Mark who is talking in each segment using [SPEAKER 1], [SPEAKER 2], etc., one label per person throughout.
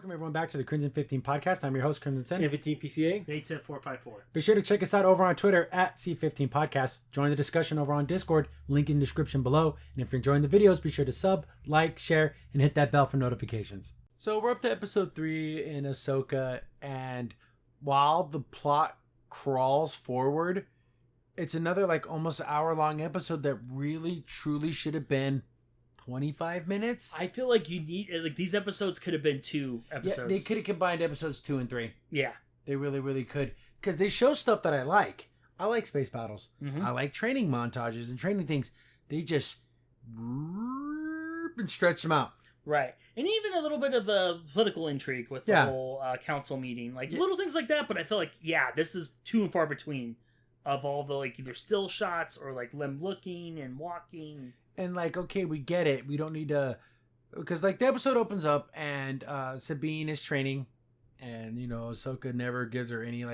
[SPEAKER 1] Welcome everyone back to the Crimson 15 podcast. I'm your host, Crimson Sen.
[SPEAKER 2] PCA.
[SPEAKER 3] Native 454.
[SPEAKER 1] Be sure to check us out over on Twitter at C15 Podcast. Join the discussion over on Discord, link in the description below. And if you're enjoying the videos, be sure to sub, like, share, and hit that bell for notifications. So we're up to episode 3 in Ahsoka, and while the plot crawls forward, it's another like almost hour-long episode that really, truly should have been 25 minutes.
[SPEAKER 3] I feel like you need these episodes could have been 2 episodes.
[SPEAKER 1] Yeah, they could have combined episodes 2 and 3.
[SPEAKER 3] Yeah,
[SPEAKER 1] they really, really could, because they show stuff that I like. I like space battles.
[SPEAKER 3] Mm-hmm.
[SPEAKER 1] I like training montages and training things. They just and stretch them out.
[SPEAKER 3] Right, and even a little bit of the political intrigue with the whole council meeting, little things like that. But I feel like this is too and far between of all the either still shots or them looking and walking.
[SPEAKER 1] And okay, we get it. We don't need to, because the episode opens up and Sabine is training, and Ahsoka never gives her any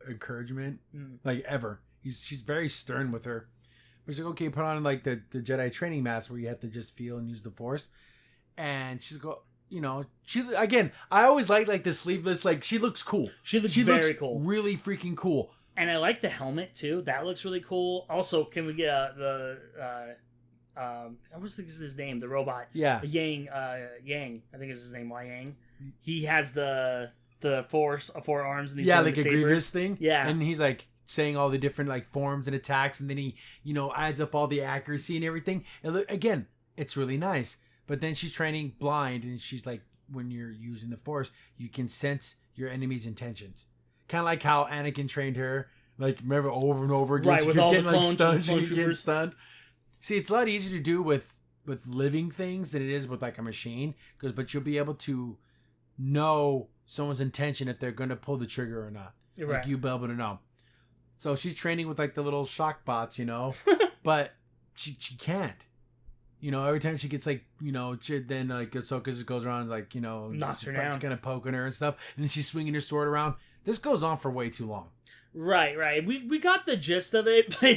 [SPEAKER 1] encouragement, ever. She's very stern with her. But she's like, okay, put on the Jedi training mask where you have to just feel and use the Force, and she's she again. I always like the sleeveless. She looks cool.
[SPEAKER 3] She looks cool,
[SPEAKER 1] really freaking cool. And
[SPEAKER 3] I like the helmet too. That looks really cool. Also, can we get I was thinking his name, the robot.
[SPEAKER 1] Yeah.
[SPEAKER 3] Yang, I think is his name, Yang. He has the four arms and he's
[SPEAKER 1] like a
[SPEAKER 3] sabers.
[SPEAKER 1] Grievous thing.
[SPEAKER 3] Yeah.
[SPEAKER 1] And he's saying all the different forms and attacks, and then he, adds up all the accuracy and everything. And again, it's really nice. But then she's training blind, and she's when you're using the Force, you can sense your enemy's intentions. Kind of like how Anakin trained her. Remember, over and over again.
[SPEAKER 3] Right, with all the clones,
[SPEAKER 1] stunned. She can get stunned. See, it's a lot easier to do with living things than it is with a machine, but you'll be able to know someone's intention if they're going to pull the trigger or not.
[SPEAKER 3] Right.
[SPEAKER 1] You'll be able to know. So she's training with the little shock bots, but she can't. Every time she gets then Ahsoka just goes around and
[SPEAKER 3] knocks her down,
[SPEAKER 1] kind of poking her and stuff, and then she's swinging her sword around. This goes on for way too long.
[SPEAKER 3] Right. We got the gist of it, but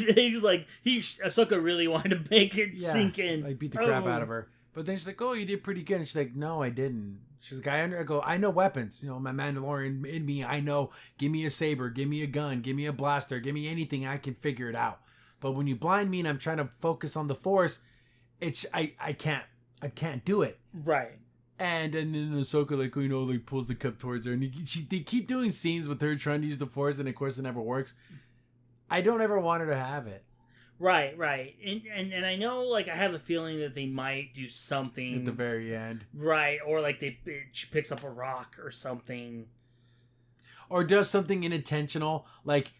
[SPEAKER 3] Ahsoka really wanted to make it sink in.
[SPEAKER 1] Beat the crap out of her. But then she's like, oh, you did pretty good. And she's like, no, I didn't. She's like, I know weapons. My Mandalorian in me, I know. Give me a saber, give me a gun, give me a blaster, give me anything, I can figure it out. But when you blind me and I'm trying to focus on the Force, I can't do it.
[SPEAKER 3] Right.
[SPEAKER 1] And then Ahsoka pulls the cup towards her, and they keep doing scenes with her trying to use the Force, and of course it never works. I don't ever want her to have it.
[SPEAKER 3] Right. And I know I have a feeling that they might do something
[SPEAKER 1] at the very end.
[SPEAKER 3] Right, or she picks up a rock or something.
[SPEAKER 1] Or does something unintentional,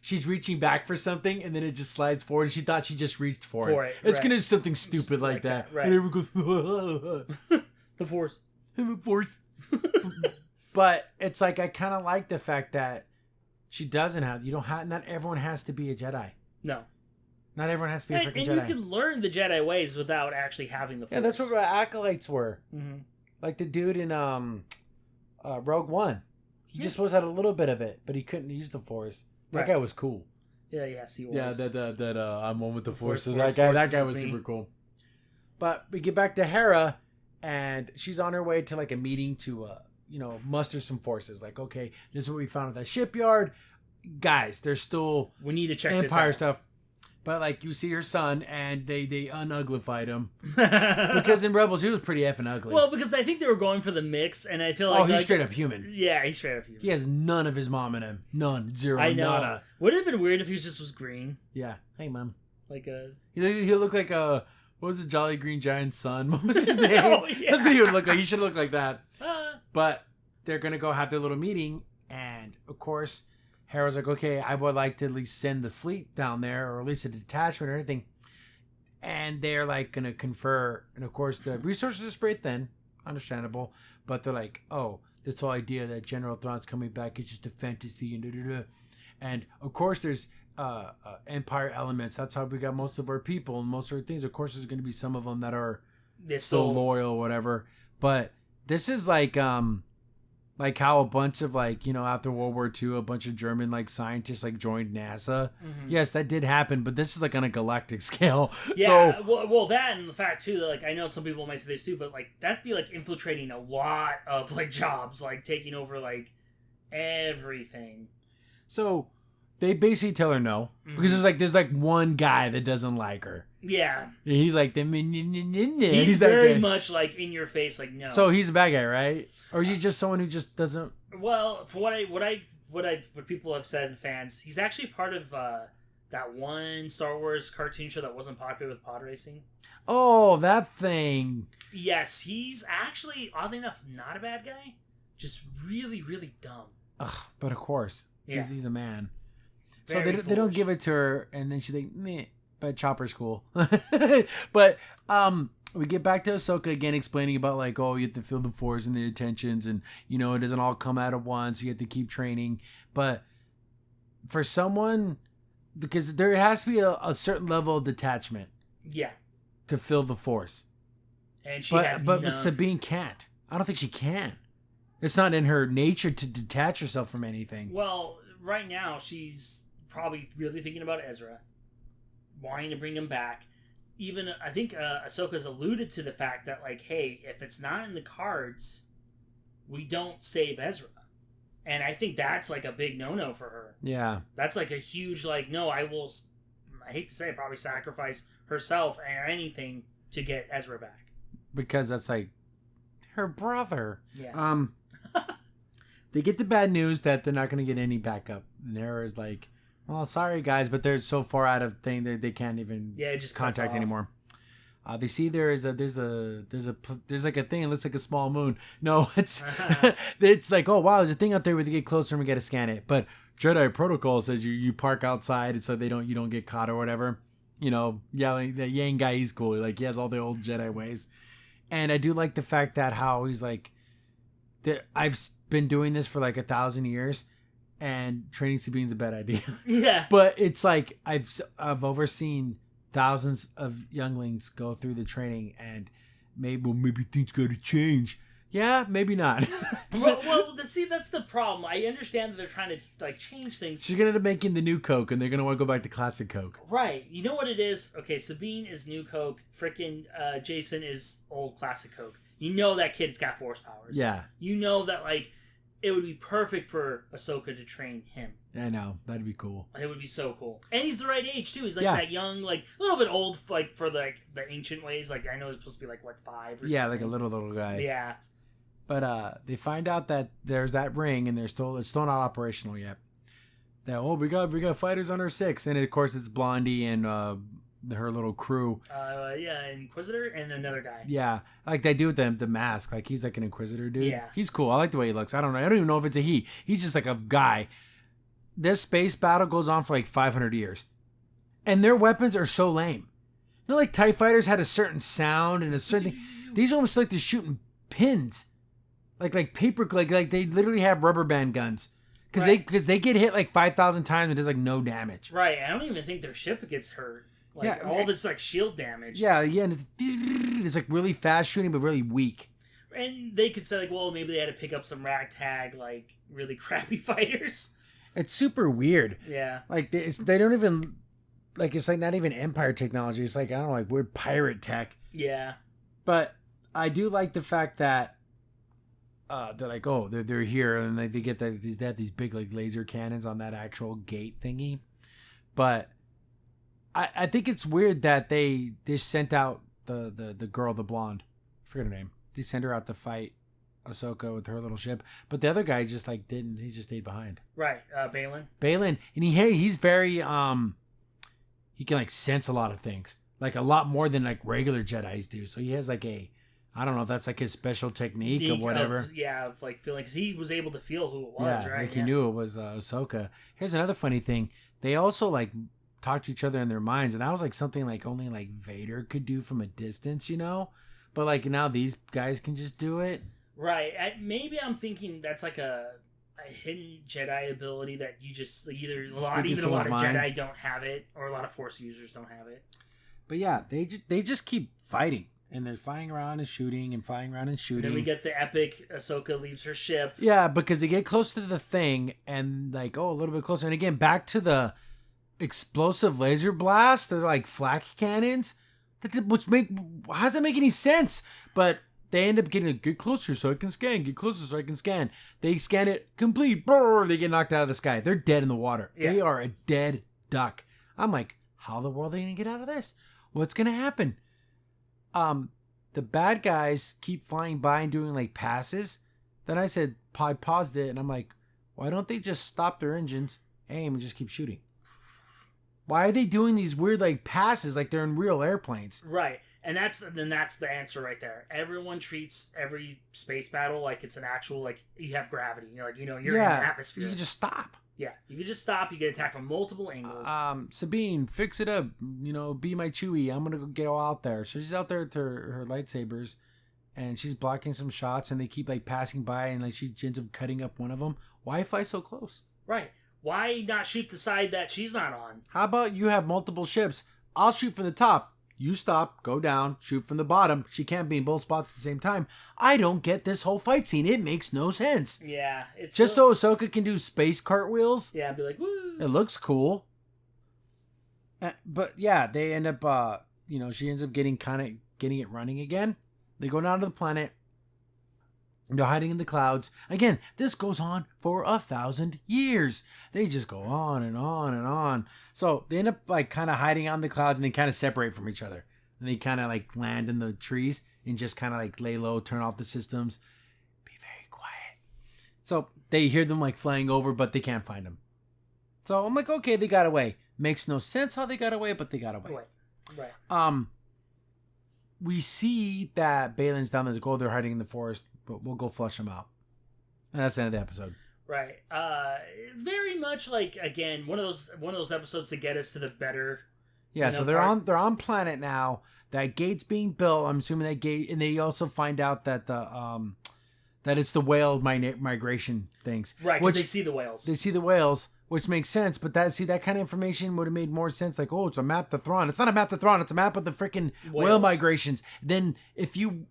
[SPEAKER 1] she's reaching back for something and then it just slides forward and she thought she just reached for it. It's going to do something stupid like that.
[SPEAKER 3] Right.
[SPEAKER 1] And everyone goes,
[SPEAKER 3] the Force.
[SPEAKER 1] The Force. But it's I kind of like the fact that she doesn't have, not everyone has to be a Jedi.
[SPEAKER 3] No.
[SPEAKER 1] Not everyone has to be a freaking Jedi.
[SPEAKER 3] And you can learn the Jedi ways without actually having the Force.
[SPEAKER 1] Yeah, that's what acolytes were.
[SPEAKER 3] Mm-hmm.
[SPEAKER 1] Like the dude in Rogue One. He just had a little bit of it, but he couldn't use the Force. That guy was cool.
[SPEAKER 3] Yeah, yes, he was.
[SPEAKER 1] Yeah, that I'm one with the Force. So that guy was super cool. But we get back to Hera, and she's on her way to a meeting to muster some forces. Okay, this is what we found at that shipyard. Guys, there's still
[SPEAKER 3] we need to check
[SPEAKER 1] Empire
[SPEAKER 3] this out.
[SPEAKER 1] stuff. But you see her son, and they unuglified him because in Rebels he was pretty effing ugly.
[SPEAKER 3] Well, because I think they were going for the mix, and I feel
[SPEAKER 1] he's straight up human.
[SPEAKER 3] Yeah, he's straight up human.
[SPEAKER 1] He has none of his mom in him. None, zero,
[SPEAKER 3] I know.
[SPEAKER 1] nada.
[SPEAKER 3] Would it have been weird if he just was green?
[SPEAKER 1] Yeah. Hey, mom.
[SPEAKER 3] He
[SPEAKER 1] looked like a what was the Jolly Green Giant's son? What was his name?
[SPEAKER 3] Yeah.
[SPEAKER 1] That's what he would look like. He should look like that. But they're gonna go have their little meeting, and of course. Hera's like, okay, I would like to at least send the fleet down there, or at least a detachment or anything. And they're going to confer. And of course, the resources are spread thin. Understandable. But they're like, oh, this whole idea that General Thrawn's coming back is just a fantasy. And da-da-da. And of course, there's Empire elements. That's how we got most of our people and most of our things. Of course, there's going to be some of them that are still loyal or whatever. But this is Like how a bunch of like, after World War II, a bunch of German like scientists like joined NASA. Mm-hmm. Yes, that did happen, but this is like on a galactic scale.
[SPEAKER 3] Yeah, well, that and the fact too that like I know some people might say this too, but like that'd be like infiltrating a lot of like jobs, like taking over like everything.
[SPEAKER 1] So they basically tell her no because there's like one guy that doesn't like her.
[SPEAKER 3] Yeah,
[SPEAKER 1] and he's like
[SPEAKER 3] he's very much like in your face, like no.
[SPEAKER 1] So he's a bad guy, right? Or is he just someone who just doesn't?
[SPEAKER 3] Well, for what people have said, fans, he's actually part of that one Star Wars cartoon show that wasn't popular with pod racing.
[SPEAKER 1] Oh, that thing.
[SPEAKER 3] Yes, he's actually oddly enough not a bad guy, just really really dumb.
[SPEAKER 1] Ugh, but of course, he's a man.
[SPEAKER 3] Very
[SPEAKER 1] so they don't give it to her, and then she's like, meh. But Chopper's cool. But we get back to Ahsoka again explaining about like, oh, you have to feel the force and the intentions, and it doesn't all come out at once. You have to keep training. But for someone, because there has to be a certain level of detachment.
[SPEAKER 3] Yeah.
[SPEAKER 1] To feel the force.
[SPEAKER 3] And she has none.
[SPEAKER 1] But Sabine can't. I don't think she can. It's not in her nature to detach herself from anything.
[SPEAKER 3] Well, right now she's probably really thinking about Ezra, wanting to bring him back. Even I think Ahsoka's alluded to the fact that like, hey, if it's not in the cards, we don't save Ezra, and I think that's like a big no-no for her.
[SPEAKER 1] Yeah,
[SPEAKER 3] that's like a huge like no. I hate to say it, probably sacrifice herself or anything to get Ezra back
[SPEAKER 1] because that's like her brother.
[SPEAKER 3] Yeah.
[SPEAKER 1] They get the bad news that they're not going to get any backup, and Hera's like, well, sorry guys, but they're so far out of thing that they can't even
[SPEAKER 3] just
[SPEAKER 1] contact anymore. They see there's like a thing. It looks like a small moon. No, it's it's like, oh wow, there's a thing out there where they get closer and we got to scan it. But Jedi protocol says you park outside, and so you don't get caught or whatever. Yeah, like the Yang guy, he's cool. Like he has all the old Jedi ways, and I do like the fact that how he's like, I've been doing this for like 1,000 years. And training Sabine's a bad idea.
[SPEAKER 3] Yeah.
[SPEAKER 1] But it's like I've overseen thousands of younglings go through the training, and maybe things got to change. Yeah, maybe not.
[SPEAKER 3] well, see, that's the problem. I understand that they're trying to like change things.
[SPEAKER 1] She's gonna end up making the new Coke, and they're gonna want to go back to classic Coke.
[SPEAKER 3] Right. You know what it is? Okay, Sabine is new Coke. Frickin' Jason is old classic Coke. You know that kid's got force powers.
[SPEAKER 1] Yeah.
[SPEAKER 3] You know that like. It would be perfect for Ahsoka to train him.
[SPEAKER 1] I know. That'd be cool.
[SPEAKER 3] It would be so cool. And he's the right age, too. He's like that young, like, a little bit old, like, for the ancient ways. Like, I know he's supposed to be, like, what, 5 or something?
[SPEAKER 1] Yeah, like a little guy.
[SPEAKER 3] Yeah.
[SPEAKER 1] But they find out that there's that ring, and it's still not operational yet. That, we got fighters under 6. And, of course, it's Blondie and her little crew.
[SPEAKER 3] Inquisitor and another guy.
[SPEAKER 1] Yeah, like they do with the mask. Like he's like an Inquisitor dude.
[SPEAKER 3] Yeah,
[SPEAKER 1] he's cool. I like the way he looks. I don't even know if it's a he. He's just like a guy. This space battle goes on for like 500 years, and their weapons are so lame. Like TIE fighters had a certain sound and a certain thing. These almost like they're shooting pins, like paper. Like they literally have rubber band guns. Because they get hit like 5,000 times and there's like no damage.
[SPEAKER 3] Right. I don't even think their ship gets hurt. Like, all of it's, like, shield damage.
[SPEAKER 1] Yeah, and it's, like, really fast shooting, but really weak.
[SPEAKER 3] And they could say, like, well, maybe they had to pick up some ragtag, like, really crappy fighters.
[SPEAKER 1] It's super weird.
[SPEAKER 3] Yeah.
[SPEAKER 1] Like, they don't even, like, it's, like, not even Empire technology. It's, like, I don't know, like, weird pirate tech.
[SPEAKER 3] Yeah.
[SPEAKER 1] But I do like the fact that they're like, oh, they're here, and they get they have these big, like, laser cannons on that actual gate thingy. But I think it's weird that they sent out the girl, the blonde. I forget her name. They sent her out to fight Ahsoka with her little ship. But the other guy just like didn't. He just stayed behind.
[SPEAKER 3] Right, Baylan.
[SPEAKER 1] And he's very he can like sense a lot of things, like a lot more than like regular Jedis do. So he has like I don't know if that's like his special technique or whatever.
[SPEAKER 3] Of like feeling, because he was able to feel who it was, right?
[SPEAKER 1] Like he knew it was Ahsoka. Here's another funny thing. They also like talk to each other in their minds, and that was like something like only like Vader could do from a distance, but like now these guys can just do it.
[SPEAKER 3] Right. Maybe I'm thinking that's like a hidden Jedi ability that you just either a lot of Jedi don't have it, or a lot of Force users don't have it.
[SPEAKER 1] But yeah, they just keep fighting, And they're flying around and shooting and flying around and shooting.
[SPEAKER 3] Then we get the epic Ahsoka leaves her ship.
[SPEAKER 1] Yeah, because they get close to the thing and like, a little bit closer. And again, back to the explosive laser blast. They're like flak cannons. How does that make any sense? But they end up get closer so I can scan. Get closer so I can scan. They scan it complete. Brrr, they get knocked out of the sky. They're dead in the water. Yeah. They are a dead duck. I'm like, how in the world are they going to get out of this? What's going to happen? The bad guys keep flying by and doing like passes. Then I paused it and I'm like, why don't they just stop their engines, aim, and just keep shooting? Why are they doing these weird like passes like they're in real airplanes?
[SPEAKER 3] Right. And that's the answer right there. Everyone treats every space battle like it's an actual, like, you have gravity. You're like, you're in an atmosphere.
[SPEAKER 1] You can just stop.
[SPEAKER 3] Yeah, you can just stop. You get attacked from multiple angles.
[SPEAKER 1] Sabine, fix it up. Be my Chewie. I'm gonna go get all out there. So she's out there with her lightsabers, and she's blocking some shots, and they keep like passing by, and like she ends up cutting up one of them. Why fly so close?
[SPEAKER 3] Right. Why not shoot the side that she's not on?
[SPEAKER 1] How about you have multiple ships? I'll shoot from the top. You stop, go down, shoot from the bottom. She can't be in both spots at the same time. I don't get this whole fight scene. It makes no sense.
[SPEAKER 3] Yeah. It's
[SPEAKER 1] just so Ahsoka can do space cartwheels.
[SPEAKER 3] Yeah, be like, woo.
[SPEAKER 1] It looks cool. But yeah, they end up, she ends up getting it running again. They go down to the planet. They're hiding in the clouds. Again, this goes on for 1,000 years. They just go on and on and on. So they end up like kind of hiding on the clouds and they kind of separate from each other. And they kind of like land in the trees and just kind of like lay low, turn off the systems. Be very quiet. So they hear them like flying over, but they can't find them. So I'm like, okay, they got away. Makes no sense how they got away, but they got away.
[SPEAKER 3] Right.
[SPEAKER 1] We see that Balin's down there. They're hiding in the forest, but we'll go flush them out. And that's the end of the episode.
[SPEAKER 3] Right. Very much like, again, one of those episodes to get us to the better.
[SPEAKER 1] Yeah. So they're on planet now. That gate's being built. I'm assuming that gate, and they also find out that that it's the whale migration things.
[SPEAKER 3] Right. Because they see the whales.
[SPEAKER 1] They see the whales. Which makes sense, but that kind of information would have made more sense. Like, it's a map to Thrawn. It's not a map to Thrawn. It's a map of the freaking whale migrations. Then if you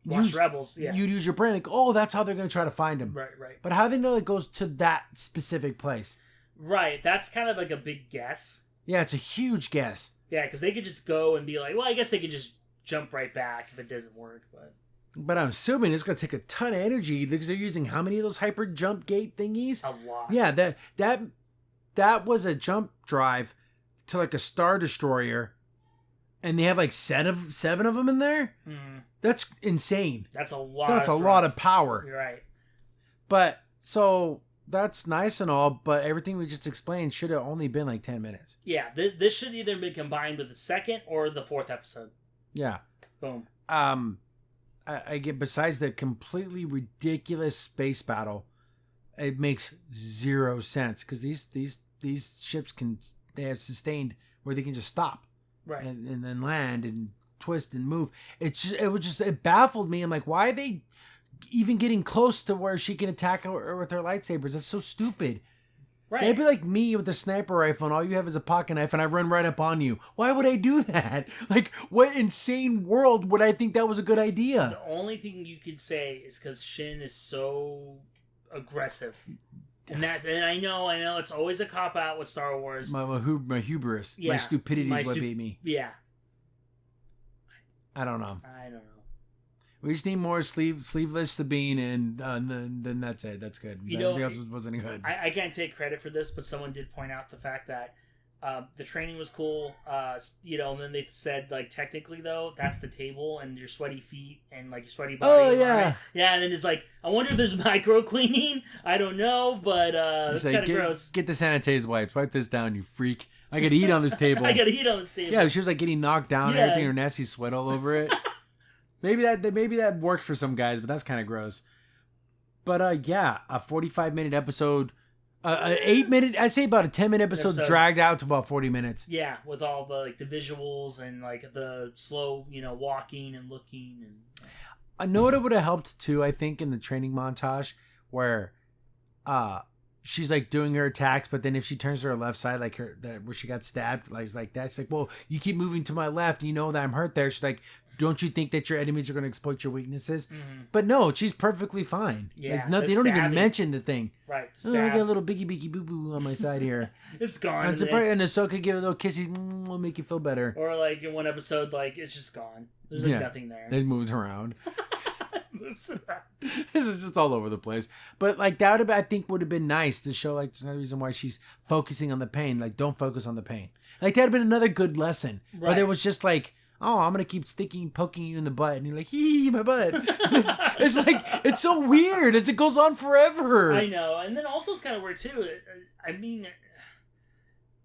[SPEAKER 3] watch Rebels, yeah,
[SPEAKER 1] you'd use your brain like, that's how they're going to try to find him.
[SPEAKER 3] Right.
[SPEAKER 1] But how do they know it goes to that specific place?
[SPEAKER 3] Right. That's kind of like a big guess.
[SPEAKER 1] Yeah, it's a huge guess.
[SPEAKER 3] Yeah, because they could just go and be like, well, I guess they could just jump right back if it doesn't work,
[SPEAKER 1] But I'm assuming it's going to take a ton of energy because they're using how many of those hyper jump gate thingies?
[SPEAKER 3] A lot.
[SPEAKER 1] Yeah, that was a jump drive to like a Star Destroyer, and they have like seven of them in there.
[SPEAKER 3] Mm.
[SPEAKER 1] That's insane.
[SPEAKER 3] That's a lot.
[SPEAKER 1] That's a lot of power.
[SPEAKER 3] You're right.
[SPEAKER 1] But so that's nice and all, but everything we just explained should have only been like 10 minutes.
[SPEAKER 3] Yeah, this should either be combined with the second or the fourth episode.
[SPEAKER 1] Yeah.
[SPEAKER 3] Boom.
[SPEAKER 1] I get, besides the completely ridiculous space battle, it makes zero sense because these ships they have sustained where they can just stop,
[SPEAKER 3] right,
[SPEAKER 1] and then land and twist and move. It baffled me. I'm like, why are they even getting close to where she can attack her with her lightsabers? That's so stupid. Right. They'd be like me with a sniper rifle and all you have is a pocket knife and I run right up on you. Why would I do that? Like, what insane world would I think that was a good idea?
[SPEAKER 3] The only thing you could say is because Shin is so aggressive. And I know it's always a cop out with Star Wars.
[SPEAKER 1] My hubris, my stupidity is what beat me.
[SPEAKER 3] Yeah.
[SPEAKER 1] I don't know.
[SPEAKER 3] I don't know.
[SPEAKER 1] We just need more sleeveless Sabine, and then that's it. That's good. Everything else wasn't good.
[SPEAKER 3] I can't take credit for this, but someone did point out the fact that the training was cool. And then they said, like, technically though, that's the table and your sweaty feet and like your sweaty body.
[SPEAKER 1] Oh yeah,
[SPEAKER 3] yeah. And then it's like, I wonder if there's micro cleaning. I don't know, but it's kind of gross.
[SPEAKER 1] Get the sanitize wipes. Wipe this down, you freak. I gotta eat on this table. Yeah, she was like getting knocked down and everything. Her nasty sweat all over it. Maybe that worked for some guys, but that's kind of gross. But a 45-minute episode, 8-minute, I say about a 10-minute episode dragged out to about 40 minutes.
[SPEAKER 3] Yeah, with all the the visuals and like the slow, walking and looking and.
[SPEAKER 1] I know what it would have helped too. I think in the training montage where, she's like doing her attacks, but then if she turns to her left side, like where she got stabbed, like that, she's like, well, you keep moving to my left, and you know that I'm hurt there. She's like, don't you think that your enemies are going to exploit your weaknesses? Mm-hmm. But no, she's perfectly fine.
[SPEAKER 3] Yeah,
[SPEAKER 1] like, no, they don't even mention the thing.
[SPEAKER 3] Right.
[SPEAKER 1] Oh, I got a little biggy boo boo on my side here.
[SPEAKER 3] It's gone.
[SPEAKER 1] And Ahsoka give it a little kissy, will make you feel better.
[SPEAKER 3] Or like in one episode, like it's just gone. There's like nothing there.
[SPEAKER 1] It moves around.
[SPEAKER 3] Moves around.
[SPEAKER 1] This is just all over the place. But like that I think would have been nice to show like another reason why she's focusing on the pain. Like don't focus on the pain. Like that'd been another good lesson. Right. But it was just like, oh, I'm gonna keep poking you in the butt, and you're like, hee, my butt. It's like it's so weird. It goes on forever.
[SPEAKER 3] I know, and then also it's kind of weird too. I mean,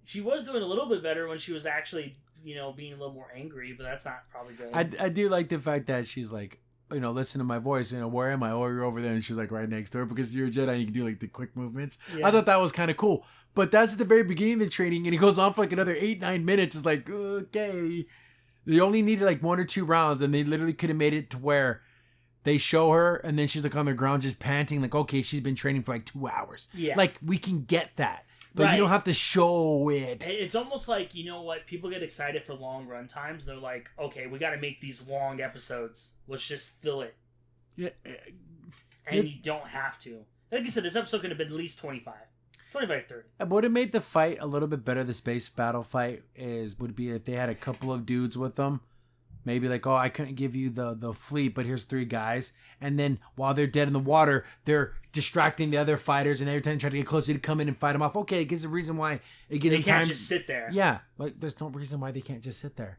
[SPEAKER 3] she was doing a little bit better when she was actually, being a little more angry, but that's not probably good.
[SPEAKER 1] I do like the fact that she's like, listen to my voice. Where am I? Oh, you're over there, and she's like right next to her because you're a Jedi. And you can do like the quick movements. Yeah. I thought that was kind of cool. But that's at the very beginning of the training, and it goes on for like another 8-9 minutes. It's like okay. They only needed like 1 or 2 rounds, and they literally could have made it to where they show her, and then she's like on the ground just panting, like, okay, she's been training for like 2 hours. Yeah. Like, we can get that. But you don't have to show it.
[SPEAKER 3] It's almost like, people get excited for long run times. They're like, okay, we got to make these long episodes. Let's just fill it. Yeah. And you don't have to. Like you said, this episode could have been at least 25. 25 to 30.
[SPEAKER 1] What would have made the fight a little bit better, the space battle fight, would be if they had a couple of dudes with them. Maybe like, oh, I couldn't give you the fleet, but here's 3 guys. And then while they're dead in the water, they're distracting the other fighters, and every time they try to get closer to come in and fight them off. Okay, it gives a reason why it gives them time.
[SPEAKER 3] They can't just sit there.
[SPEAKER 1] Yeah, like there's no reason why they can't just sit there.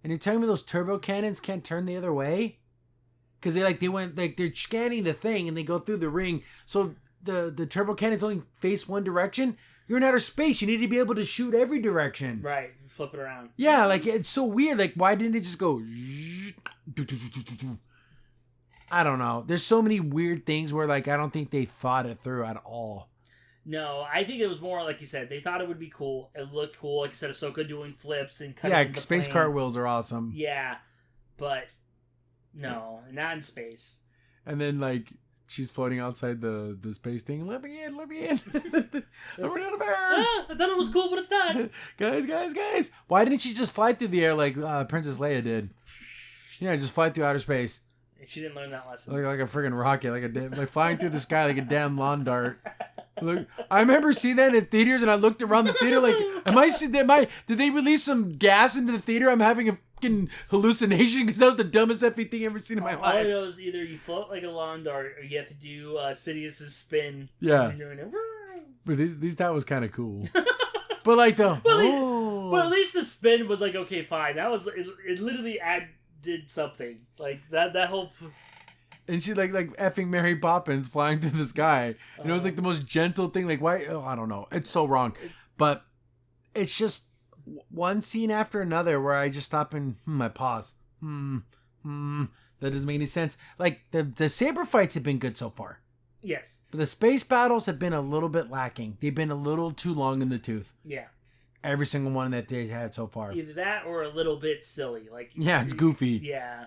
[SPEAKER 1] And you're telling me those turbo cannons can't turn the other way? Because they're scanning the thing and they go through the ring. So the turbo cannons only face one direction. You're in outer space. You need to be able to shoot every direction.
[SPEAKER 3] Right. Flip it around.
[SPEAKER 1] Yeah, like it's so weird. Like why didn't it just go? I don't know. There's so many weird things where like I don't think they thought it through at all.
[SPEAKER 3] No, I think it was more like you said. They thought it would be cool. It looked cool. Like you said, Ahsoka doing flips and cutting the
[SPEAKER 1] space
[SPEAKER 3] plane.
[SPEAKER 1] cartwheels are awesome.
[SPEAKER 3] Yeah, but no, not in space.
[SPEAKER 1] And then like she's floating outside the space thing. Let me in. I'm running out of air.
[SPEAKER 3] I thought it was cool, but it's not.
[SPEAKER 1] Guys. Why didn't she just fly through the air like Princess Leia did? Yeah, just fly through outer space.
[SPEAKER 3] She didn't learn that lesson.
[SPEAKER 1] Like a friggin' rocket, like flying through the sky like a damn lawn dart. Look, I remember seeing that in theaters, and I looked around the theater like, did they release some gas into the theater? I'm having a fucking hallucination because that was the dumbest effing thing I've ever seen in my life.
[SPEAKER 3] All I know is either you float like a lawn dart, or you have to do Sidious's spin.
[SPEAKER 1] Yeah. But that was kind of cool. But like the
[SPEAKER 3] but at least the spin was like okay, fine. That was it. Literally did something like that. That whole.
[SPEAKER 1] And she like effing Mary Poppins flying through the sky. And it was like the most gentle thing. Like why? Oh, I don't know. It's so wrong. But it's just one scene after another where I just stop and I pause. That doesn't make any sense. Like the saber fights have been good so far.
[SPEAKER 3] Yes.
[SPEAKER 1] But the space battles have been a little bit lacking. They've been a little too long in the tooth.
[SPEAKER 3] Yeah.
[SPEAKER 1] Every single one that they had so far.
[SPEAKER 3] Either that or a little bit silly. Like
[SPEAKER 1] yeah, it's goofy.
[SPEAKER 3] Yeah.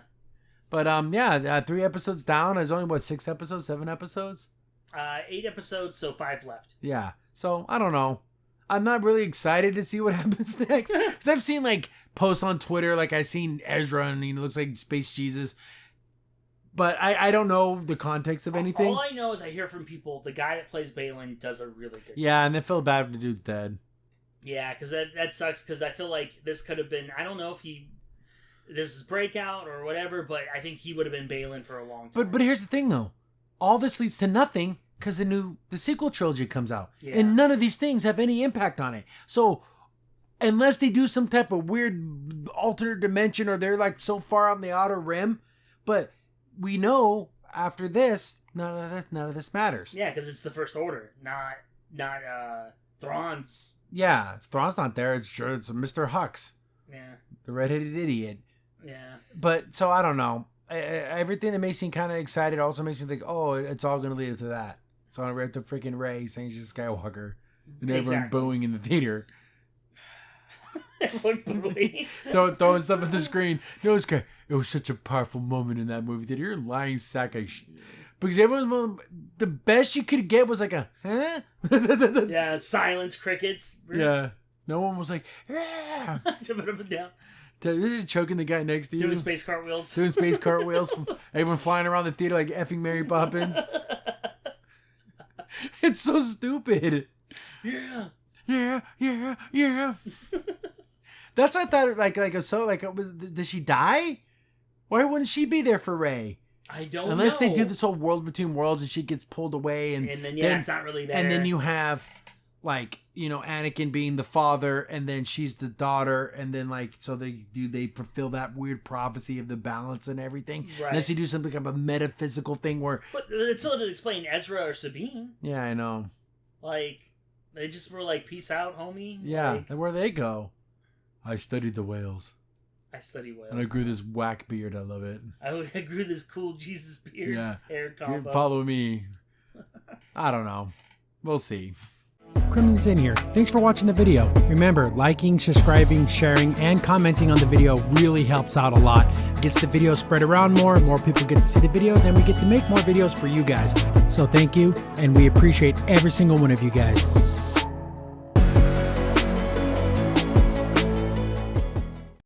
[SPEAKER 1] But 3 episodes down. There's only 6 episodes, 7 episodes?
[SPEAKER 3] 8 episodes, so 5 left.
[SPEAKER 1] Yeah. So I don't know. I'm not really excited to see what happens next. Because I've seen like posts on Twitter, like I've seen Ezra and he looks like Space Jesus. But I don't know the context of anything.
[SPEAKER 3] All I know is I hear from people, the guy that plays Balin does a really good job.
[SPEAKER 1] Yeah, and they feel bad when the dude's dead.
[SPEAKER 3] Yeah, because that sucks, because I feel like this could have been, I don't know if this is Breakout or whatever, but I think he would have been Balin for a long time.
[SPEAKER 1] But here's the thing, though. All this leads to nothing, because the sequel trilogy comes out.
[SPEAKER 3] Yeah.
[SPEAKER 1] And none of these things have any impact on it. So, unless they do some type of weird alternate dimension, or they're like so far on the outer rim, but we know after this, none of this matters.
[SPEAKER 3] Yeah, because it's the First Order, not Thrawn's.
[SPEAKER 1] Yeah, Thrawn's not there. It's Mr. Hux.
[SPEAKER 3] Yeah.
[SPEAKER 1] The redheaded idiot.
[SPEAKER 3] Yeah.
[SPEAKER 1] But, so I don't know. Everything that makes me kind of excited also makes me think, oh, it's all going to lead up to that. So I'm going to have to freaking Rey saying she's Skywalker. And everyone booing in the theater.
[SPEAKER 3] Everyone booing.
[SPEAKER 1] Throwing stuff at the screen. No, it was such a powerful moment in that movie. That you're a lying sack of shit. Because everyone's the best you could get was like a huh?
[SPEAKER 3] Yeah, silence, crickets.
[SPEAKER 1] Yeah. No one was like, yeah.
[SPEAKER 3] Jumping up and down.
[SPEAKER 1] This is choking the guy next to you.
[SPEAKER 3] Doing space cartwheels.
[SPEAKER 1] Doing space cartwheels. Everyone flying around the theater like effing Mary Poppins. It's so stupid.
[SPEAKER 3] Yeah.
[SPEAKER 1] Yeah, yeah, yeah. That's what I thought. Did she die? Why wouldn't she be there for Rey?
[SPEAKER 3] I don't know.
[SPEAKER 1] Unless they do this whole world between worlds and she gets pulled away and
[SPEAKER 3] then it's not really there.
[SPEAKER 1] And then you have Anakin being the father and then she's the daughter and then they fulfill that weird prophecy of the balance and everything.
[SPEAKER 3] Right.
[SPEAKER 1] Unless they do something kind of a metaphysical thing where.
[SPEAKER 3] But it still doesn't explain Ezra or Sabine.
[SPEAKER 1] Yeah, I know.
[SPEAKER 3] They just were like, peace out, homie.
[SPEAKER 1] Yeah, where they go. I studied the whales.
[SPEAKER 3] I study whales.
[SPEAKER 1] And I grew this whack beard. I love it.
[SPEAKER 3] I grew this cool Jesus beard.
[SPEAKER 1] Yeah.
[SPEAKER 3] Hair combo.
[SPEAKER 1] Follow me. I don't know. We'll see. Crimson Sin here. Thanks for watching the video. Remember, liking, subscribing, sharing, and commenting on the video really helps out a lot. It gets the video spread around more people get to see the videos, and we get to make more videos for you guys. So thank you, and we appreciate every single one of you guys.